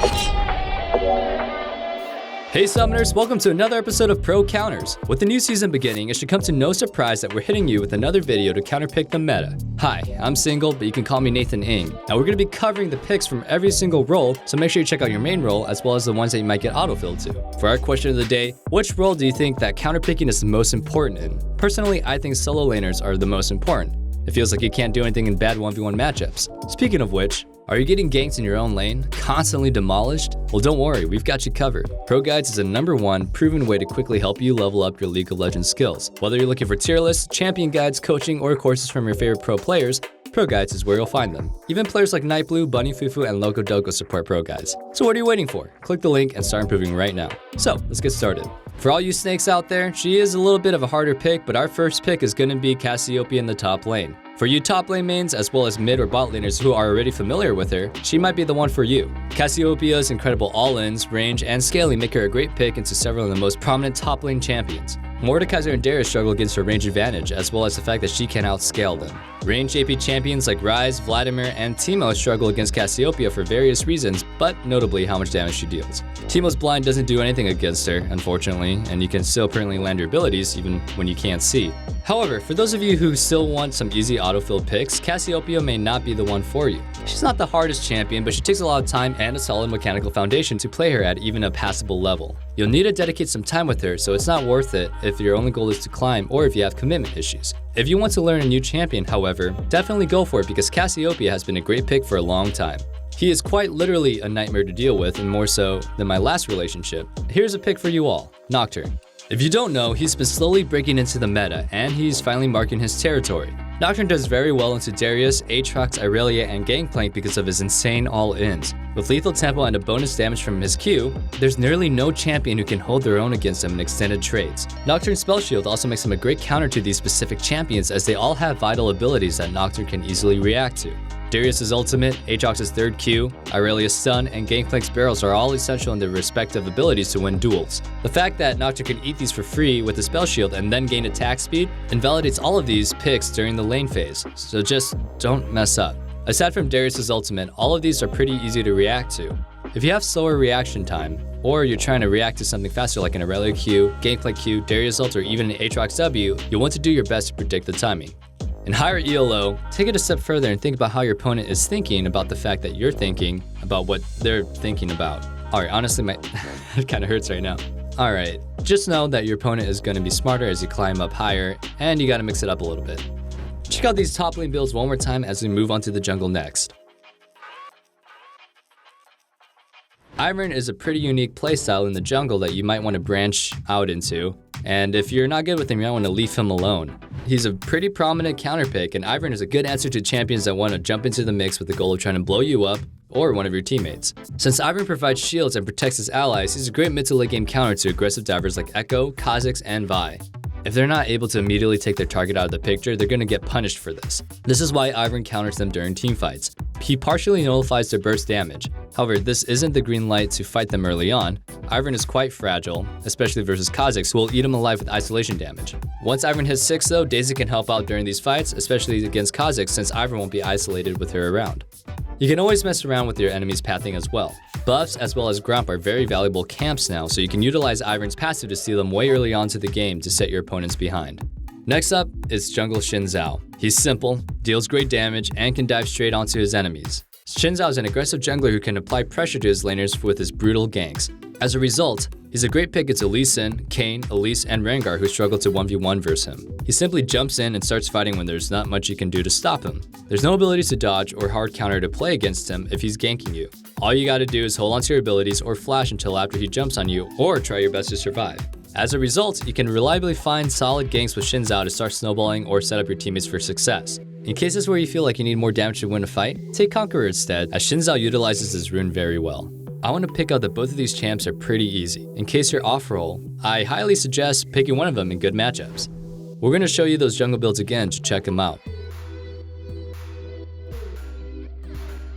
Hey Summoners, welcome to another episode of Pro Counters. With the new season beginning, it should come to no surprise that we're hitting you with another video to counterpick the meta. Hi, I'm Single, but you can call me Nathan Ing. Now we're going to be covering the picks from every single role, so make sure you check out your main role as well as the ones that you might get autofilled to. For our question of the day, which role do you think that counterpicking is the most important in? Personally, I think solo laners are the most important. It feels like you can't do anything in bad 1v1 matchups. Speaking of which, are you getting ganked in your own lane, constantly demolished? Well, don't worry, we've got you covered. ProGuides is a #1 proven way to quickly help you level up your League of Legends skills. Whether you're looking for tier lists, champion guides, coaching, or courses from your favorite pro players, ProGuides is where you'll find them. Even players like Nightblue, Bunny Fufu, and Loco Doco support ProGuides. So what are you waiting for? Click the link and start improving right now. So, let's get started. For all you snakes out there, she is a little bit of a harder pick, but our first pick is going to be Cassiopeia in the top lane. For you top lane mains, as well as mid or bot laners who are already familiar with her, she might be the one for you. Cassiopeia's incredible all-ins, range, and scaling make her a great pick into several of the most prominent top lane champions. Mordekaiser and Darius struggle against her range advantage, as well as the fact that she can outscale them. Range AP champions like Ryze, Vladimir, and Teemo struggle against Cassiopeia for various reasons, but notably how much damage she deals. Teemo's blind doesn't do anything against her, unfortunately, and you can still permanently land your abilities even when you can't see. However, for those of you who still want some easy autofill picks, Cassiopeia may not be the one for you. She's not the hardest champion, but she takes a lot of time and a solid mechanical foundation to play her at even a passable level. You'll need to dedicate some time with her, so it's not worth it if your only goal is to climb or if you have commitment issues. If you want to learn a new champion, however, definitely go for it because Cassiopeia has been a great pick for a long time. He is quite literally a nightmare to deal with, and more so than my last relationship. Here's a pick for you all, Nocturne. If you don't know, he's been slowly breaking into the meta, and he's finally marking his territory. Nocturne does very well into Darius, Aatrox, Irelia, and Gangplank because of his insane all-ins. With lethal tempo and a bonus damage from his Q, there's nearly no champion who can hold their own against him in extended trades. Nocturne's spell shield also makes him a great counter to these specific champions as they all have vital abilities that Nocturne can easily react to. Darius' ultimate, Aatrox's third Q, Irelia's stun, and Gangplank's barrels are all essential in their respective abilities to win duels. The fact that Nocturne can eat these for free with the spell shield and then gain attack speed invalidates all of these picks during the lane phase, so just don't mess up. Aside from Darius' ultimate, all of these are pretty easy to react to. If you have slower reaction time, or you're trying to react to something faster like an Irelia Q, Gangplank Q, Darius ult, or even an Aatrox W, you'll want to do your best to predict the timing. In higher ELO, take it a step further and think about how your opponent is thinking about the fact that you're thinking about what they're thinking about. Alright, honestly, it kind of hurts right now. Alright, just know that your opponent is going to be smarter as you climb up higher, and you gotta mix it up a little bit. Check out these top lane builds one more time as we move on to the jungle next. Ivern is a pretty unique playstyle in the jungle that you might want to branch out into, and if you're not good with him, you might want to leave him alone. He's a pretty prominent counter pick, and Ivern is a good answer to champions that want to jump into the mix with the goal of trying to blow you up or one of your teammates. Since Ivern provides shields and protects his allies, he's a great mid to late game counter to aggressive divers like Echo, Kha'Zix, and Vi. If they're not able to immediately take their target out of the picture, they're going to get punished for this. This is why Ivern counters them during teamfights. He partially nullifies their burst damage. However, this isn't the green light to fight them early on. Ivern is quite fragile, especially versus Kha'Zix, who will eat him alive with isolation damage. Once Ivern hits 6 though, Daisy can help out during these fights, especially against Kha'Zix since Ivern won't be isolated with her around. You can always mess around with your enemy's pathing as well. Buffs as well as Grump are very valuable camps now, so you can utilize Ivern's passive to steal them way early on to the game to set your opponents behind. Next up is Jungle Xin Zhao. He's simple, deals great damage, and can dive straight onto his enemies. Xin Zhao is an aggressive jungler who can apply pressure to his laners with his brutal ganks. As a result, he's a great pick against Lee Sin, Kayn, Elise, and Rengar who struggle to 1v1 versus him. He simply jumps in and starts fighting when there's not much you can do to stop him. There's no ability to dodge or hard counter to play against him if he's ganking you. All you gotta do is hold onto your abilities or flash until after he jumps on you, or try your best to survive. As a result, you can reliably find solid ganks with Xin Zhao to start snowballing or set up your teammates for success. In cases where you feel like you need more damage to win a fight, take Conqueror instead, as Xin Zhao utilizes his rune very well. I want to pick out that both of these champs are pretty easy. In case you're off-roll, I highly suggest picking one of them in good matchups. We're going to show you those jungle builds again to check them out.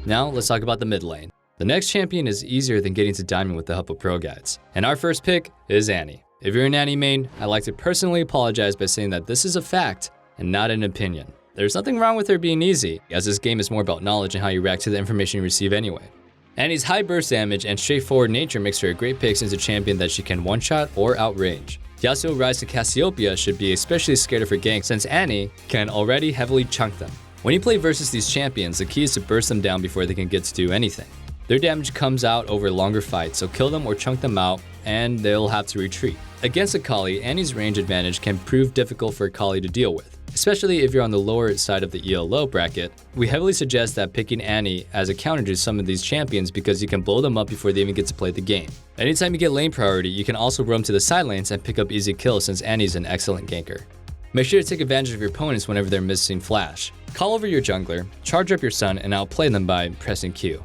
Now, let's talk about the mid lane. The next champion is easier than getting to Diamond with the help of ProGuides. And our first pick is Annie. If you're an Annie main, I'd like to personally apologize by saying that this is a fact and not an opinion. There's nothing wrong with her being easy, as this game is more about knowledge and how you react to the information you receive anyway. Annie's high burst damage and straightforward nature makes her a great pick since a champion that she can one-shot or outrange. Yasuo, Rise, and Cassiopeia should be especially scared of her gank since Annie can already heavily chunk them. When you play versus these champions, the key is to burst them down before they can get to do anything. Their damage comes out over longer fights, so kill them or chunk them out and they'll have to retreat. Against Akali, Annie's range advantage can prove difficult for Akali to deal with. Especially if you're on the lower side of the ELO bracket, we heavily suggest that picking Annie as a counter to some of these champions because you can blow them up before they even get to play the game. Anytime you get lane priority, you can also roam to the side lanes and pick up easy kills since Annie's an excellent ganker. Make sure to take advantage of your opponents whenever they're missing flash. Call over your jungler, charge up your Sun, and outplay them by pressing Q.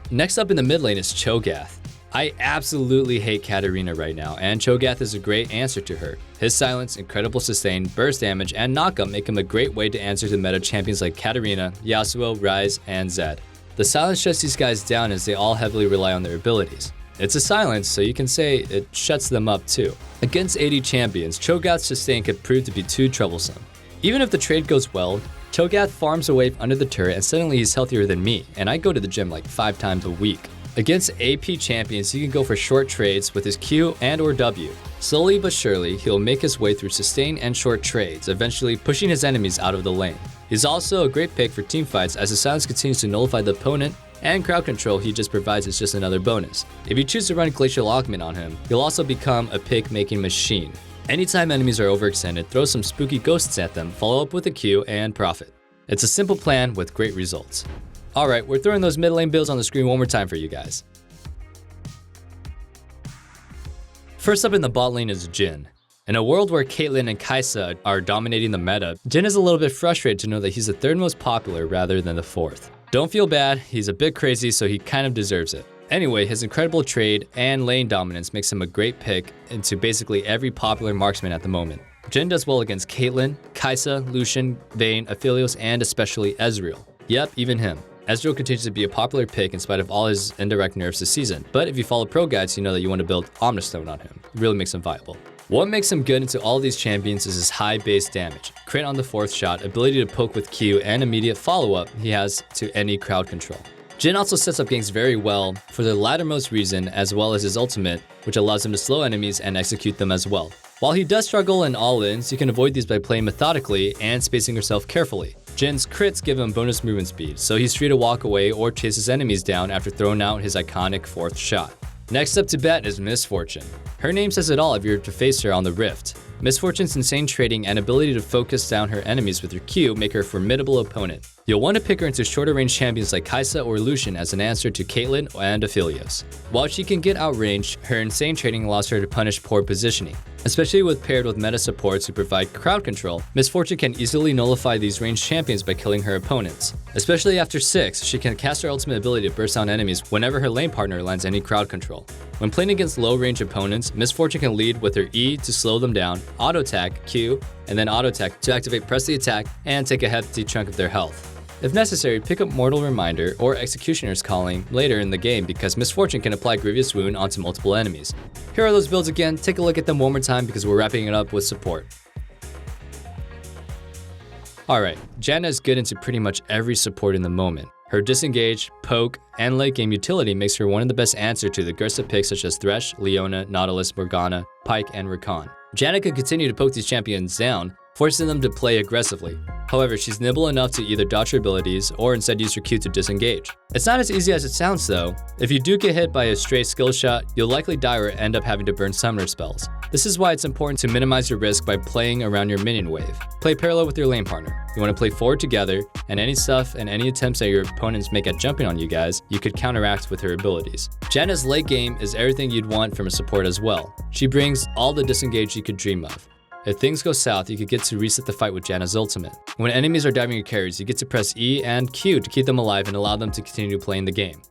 Next up in the mid lane is Cho'Gath. I absolutely hate Katarina right now, and Cho'Gath is a great answer to her. His silence, incredible sustain, burst damage, and knockup make him a great way to answer to meta champions like Katarina, Yasuo, Rise, and Zed. The silence shuts these guys down as they all heavily rely on their abilities. It's a silence, so you can say it shuts them up too. Against AD champions, Cho'Gath's sustain could prove to be too troublesome. Even if the trade goes well, Cho'Gath farms away under the turret and suddenly he's healthier than me, and I go to the gym like 5 times a week. Against AP champions, he can go for short trades with his Q and or W. Slowly but surely, he'll make his way through sustain and short trades, eventually pushing his enemies out of the lane. He's also a great pick for teamfights as his silence continues to nullify the opponent, and crowd control he just provides is just another bonus. If you choose to run Glacial Augment on him, he'll also become a pick-making machine. Anytime enemies are overextended, throw some spooky ghosts at them, follow up with a Q, and profit. It's a simple plan with great results. Alright, we're throwing those mid lane builds on the screen one more time for you guys. First up in the bot lane is Jhin. In a world where Caitlyn and Kai'Sa are dominating the meta, Jhin is a little bit frustrated to know that he's the 3rd most popular rather than the 4th. Don't feel bad, he's a bit crazy so he kind of deserves it. Anyway, his incredible trade and lane dominance makes him a great pick into basically every popular marksman at the moment. Jhin does well against Caitlyn, Kai'Sa, Lucian, Vayne, Aphelios, and especially Ezreal. Yep, even him. Ezreal continues to be a popular pick in spite of all his indirect nerfs this season, but if you follow ProGuides, you know that you want to build Omnistone on him. It really makes him viable. What makes him good into all these champions is his high base damage, crit on the 4th shot, ability to poke with Q, and immediate follow-up he has to any crowd control. Jhin also sets up ganks very well for the lattermost reason, as well as his ultimate, which allows him to slow enemies and execute them as well. While he does struggle in all-ins, you can avoid these by playing methodically and spacing yourself carefully. Jin's crits give him bonus movement speed, so he's free to walk away or chase his enemies down after throwing out his iconic 4th shot. Next up to bat is Miss Fortune. Her name says it all if you're to face her on the Rift. Miss Fortune's insane trading and ability to focus down her enemies with her Q make her a formidable opponent. You'll want to pick her into shorter range champions like Kai'Sa or Lucian as an answer to Caitlyn and Aphelios. While she can get outranged, her insane trading allows her to punish poor positioning. Especially with paired with meta supports who provide crowd control, Miss Fortune can easily nullify these ranged champions by killing her opponents. Especially after 6, she can cast her ultimate ability to burst down enemies whenever her lane partner lands any crowd control. When playing against low range opponents, Miss Fortune can lead with her E to slow them down, auto attack, Q, and then auto attack to activate press the attack and take a hefty chunk of their health. If necessary, pick up Mortal Reminder or Executioner's Calling later in the game because Miss Fortune can apply Grievous Wound onto multiple enemies. Here are those builds again, take a look at them one more time because we're wrapping it up with support. Alright, Janna is good into pretty much every support in the moment. Her disengage, poke, and late game utility makes her one of the best answers to the aggressive picks such as Thresh, Leona, Nautilus, Morgana, Pyke, and Rakan. Janna could continue to poke these champions down, forcing them to play aggressively. However, she's nimble enough to either dodge her abilities or instead use her Q to disengage. It's not as easy as it sounds though. If you do get hit by a stray skill shot, you'll likely die or end up having to burn summoner spells. This is why it's important to minimize your risk by playing around your minion wave. Play parallel with your lane partner. You want to play forward together, and any stuff and any attempts that your opponents make at jumping on you guys, you could counteract with her abilities. Janna's late game is everything you'd want from a support as well. She brings all the disengage you could dream of. If things go south, you could get to reset the fight with Janna's ultimate. When enemies are diving your carries, you get to press E and Q to keep them alive and allow them to continue playing the game.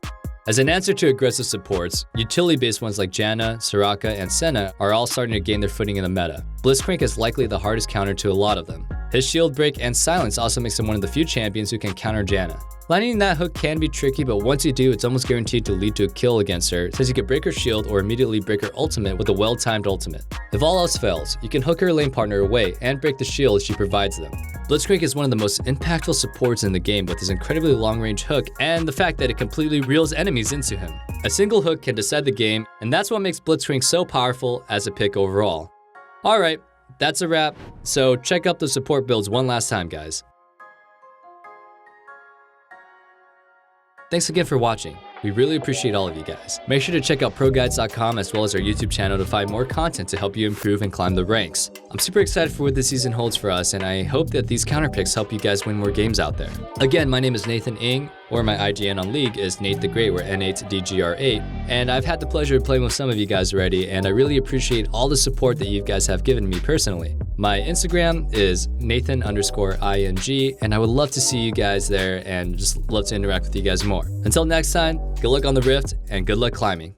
As an answer to aggressive supports, utility-based ones like Janna, Soraka, and Senna are all starting to gain their footing in the meta. Blitzcrank is likely the hardest counter to a lot of them. His shield break and silence also makes him one of the few champions who can counter Janna. Landing that hook can be tricky, but once you do, it's almost guaranteed to lead to a kill against her, since you can break her shield or immediately break her ultimate with a well-timed ultimate. If all else fails, you can hook her lane partner away and break the shield she provides them. Blitzcrank is one of the most impactful supports in the game with his incredibly long-range hook and the fact that it completely reels enemies into him. A single hook can decide the game, and that's what makes Blitzcrank so powerful as a pick overall. Alright, that's a wrap, so check out the support builds one last time, guys. Thanks again for watching. We really appreciate all of you guys. Make sure to check out ProGuides.com as well as our YouTube channel to find more content to help you improve and climb the ranks. I'm super excited for what this season holds for us, and I hope that these counter picks help you guys win more games out there. Again, my name is Nathan Ng, or my IGN on League is Nate the Great, or N8DGR8, and I've had the pleasure of playing with some of you guys already, and I really appreciate all the support that you guys have given me personally. My Instagram is Nathan_ING, and I would love to see you guys there and just love to interact with you guys more. Until next time, good luck on the Rift and good luck climbing.